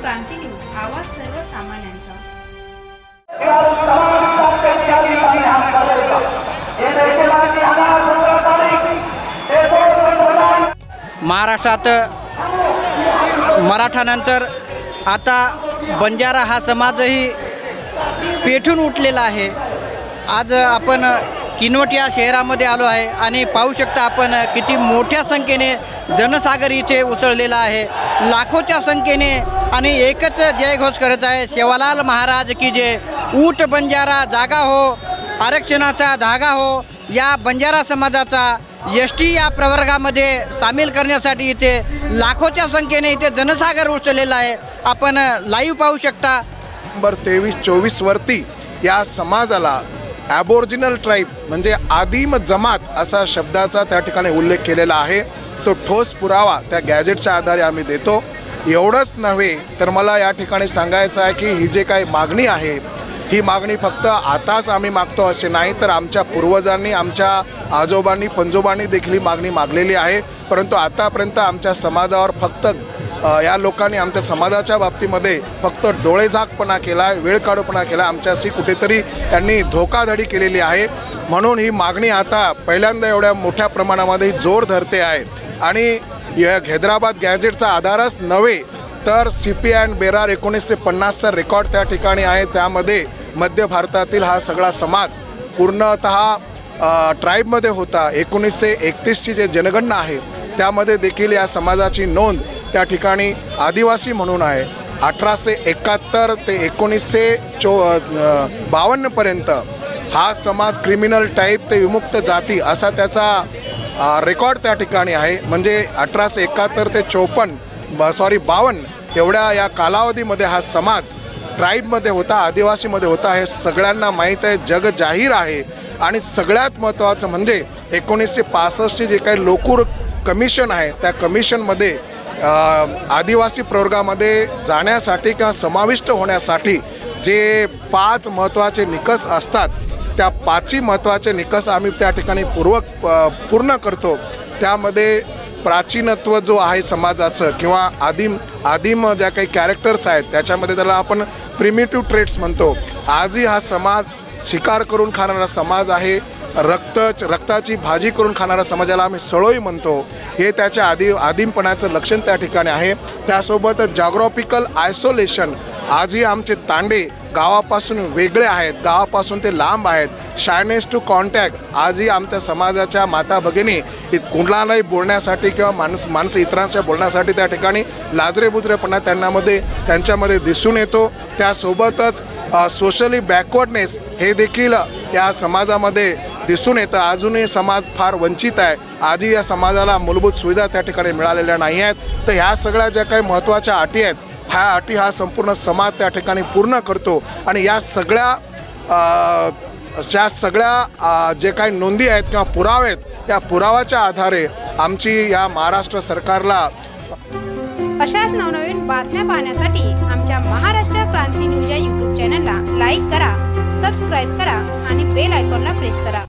क्रांती news, आवाज सर्वसामान्यांचा। महाराष्ट्रात मराठानंतर आता बंजारा हा समाजही पेटून उठलेला आहे। आज आपण किनवट या शहरामध्ये आलो आहे आणि पाहू शकता आपण किती मोठ्या संख्येने जनसागर इथे उसळलेला आहे। लाखोच्या संख्येने आणि एकच जयघोष करत आहे, सेवालाल महाराज की जय। ऊट बंजारा जागा हो, आरक्षणाचा धागा हो। या बंजारा समाजाचा एसटी या प्रवर्गामध्ये सामील करण्यासाठी इथे लाखोच्या संख्येने इथे जनसागर उसळलेला आहे। आपण लाईव्ह पाहू शकता। नंबर 23-24 वरती या समाजाला ॲबोरिजिनल ट्राईब म्हणजे आदिम जमात असा शब्दाचा त्या ठिकाणी उल्लेख केलेला आहे। तो ठोस पुरावा त्या गॅजेटच्या आधारे आम्ही देतो। एवढंच नव्हे तर मला या ठिकाणी सांगायचं आहे की ही जे काही मागणी आहे, ही मागणी फक्त आताच आम्ही मागतो असे नाही, तर आमच्या पूर्वजांनी, आमच्या आजोबांनी, पंजोबांनी देखील ही मागणी मागलेली आहे। परंतु आतापर्यंत आमच्या समाजावर फक्त या लोकांनी आमच्या समाजाच्या बाबतीमध्ये फक्त डोळेझाकपणा केला, वेळकाढूपणा केला, आमच्याशी कुठेतरी यांनी धोकाधडी केलेली आहे। म्हणून ही मागणी आता पहिल्यांदा एवढ्या मोठ्या प्रमाणामध्ये जोर धरते आहे। आणि या हैदराबाद गॅजेटचा आधारच नव्हे तर CP अँड बेरार 1950चा रेकॉर्ड त्या ठिकाणी आहे। त्यामध्ये मध्य भारतातील हा सगळा समाज पूर्णतः ट्राईबमध्ये होता। 1931ची जे जनगणना आहे त्यामध्ये देखील या समाजाची नोंद त्या ठिकाणी आदिवासी म्हणून आहे। 1871 ते 1952 पर्यंत हा समाज क्रिमिनल टाईप ते विमुक्त जाती असा त्याचा रेकॉर्ड त्या ठिकाणी आहे। म्हणजे 1871 ते 52 एवढ्या या कालावधीमध्ये हा समाज ट्राईबमध्ये होता, आदिवासीमध्ये होता। हे सगळ्यांना माहीत आहे, जग जाहीर आहे। आणि सगळ्यात महत्त्वाचं म्हणजे 1965ची जे काही लोकूर कमिशन आहे त्या कमिशनमध्ये आदिवासी प्रवर्गामध्ये जाण्यासाठी किंवा समाविष्ट होण्यासाठी जे 5 महत्त्वाचे निकष असतात, त्या 5ही महत्त्वाचे निकष आम्ही त्या ठिकाणी पूर्ण करतो। त्यामध्ये प्राचीनत्व जो आहे समाजाचं किंवा आदिम ज्या काही कॅरेक्टर्स आहेत त्याच्यामध्ये त्याला आपण प्रिमिटिव्ह ट्रेट्स म्हणतो। आजही हा समाज शिकार करून खाणारा समाज आहे। रक्ताची भाजी करून खाणारा समाजाला आम्ही सळोई म्हणतो। हे त्याच्या आदिमपणाचं लक्षण त्या ठिकाणी आहे। त्यासोबतच जॉग्राफिकल आयसोलेशन, आजही आमचे तांडे गावापासून वेगळे आहेत, गावापासून ते लांब आहेत। शायनेस टू कॉन्टॅक्ट, आजही आमच्या समाजाच्या माता भगिनी कुणालाही बोलण्यासाठी किंवा माणसं इतरांच्या बोलण्यासाठी त्या ठिकाणी लाजरेबुजरेपणा त्यांच्यामध्ये दिसून येतो। त्यासोबतच सोशली बॅकवर्डनेस हे देखील या समाजामध्ये दिसून येतं। अजूनही समाज फार वंचित आहे। आजही या समाजाला मूलभूत सुविधा त्या ठिकाणी मिळालेल्या नाही आहेत। तर ह्या सगळ्या ज्या काही महत्त्वाच्या अटी आहेत, ह्या अटी हा संपूर्ण समाज त्या ठिकाणी पूर्ण करतो। आणि या सगळ्या जे काही नोंदी आहेत किंवा पुरावे आहेत, या पुराव्याच्या आधारे आमची या महाराष्ट्र सरकारला अशाच नवनवीन बातम्या पाहण्यासाठी आमच्या महाराष्ट्र क्रांती न्यूज या YouTube चॅनलला लाईक करा, सबस्क्राईब करा आणि बेल आयकॉनला प्रेस करा।